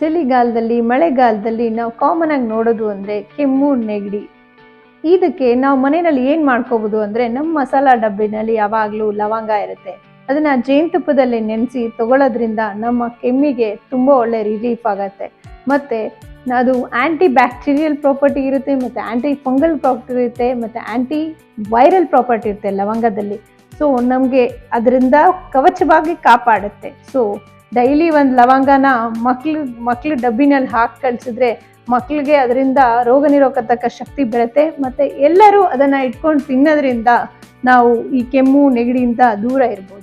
ಚಳಿಗಾಲದಲ್ಲಿ ಮಳೆಗಾಲದಲ್ಲಿ ನಾವು ಕಾಮನ್ ಆಗಿ ನೋಡೋದು ಅಂದರೆ ಕೆಮ್ಮು ನೆಗಡಿ. ಇದಕ್ಕೆ ನಾವು ಮನೆಯಲ್ಲಿ ಏನು ಮಾಡ್ಕೋಬೋದು ಅಂದರೆ, ನಮ್ಮ ಮಸಾಲಾ ಡಬ್ಬಿನಲ್ಲಿ ಯಾವಾಗಲೂ ಲವಂಗ ಇರುತ್ತೆ. ಅದನ್ನು ಜೇನುತುಪ್ಪದಲ್ಲಿ ನೆನೆಸಿ ತಗೊಳ್ಳೋದ್ರಿಂದ ನಮ್ಮ ಕೆಮ್ಮಿಗೆ ತುಂಬ ಒಳ್ಳೆ ರಿಲೀಫ್ ಆಗುತ್ತೆ. ಮತ್ತು ಅದು ಆ್ಯಂಟಿ ಬ್ಯಾಕ್ಟೀರಿಯಲ್ ಪ್ರಾಪರ್ಟಿ ಇರುತ್ತೆ, ಮತ್ತು ಆ್ಯಂಟಿ ಫಂಗಲ್ ಪ್ರಾಪರ್ಟಿ ಇರುತ್ತೆ, ಮತ್ತು ಆ್ಯಂಟಿ ವೈರಲ್ ಪ್ರಾಪರ್ಟಿ ಇರುತ್ತೆ ಲವಂಗದಲ್ಲಿ. ಸೊ ನಮಗೆ ಅದರಿಂದ ಕವಚವಾಗಿ ಕಾಪಾಡುತ್ತೆ. ಸೊ ಡೈಲಿ ಒಂದು ಲವಂಗನ ಮಕ್ಳು ಡಬ್ಬಿನಲ್ಲಿ ಹಾಕಿ ಕಳಿಸಿದ್ರೆ ಮಕ್ಕಳಿಗೆ ಅದರಿಂದ ರೋಗ ನಿರೋಧಕ ಶಕ್ತಿ ಬರುತ್ತೆ. ಮತ್ತು ಎಲ್ಲರೂ ಅದನ್ನು ಇಟ್ಕೊಂಡು ತಿನ್ನೋದ್ರಿಂದ ನಾವು ಈ ಕೆಮ್ಮು ನೆಗಡಿಯಿಂದ ದೂರ ಇರ್ಬೋದು.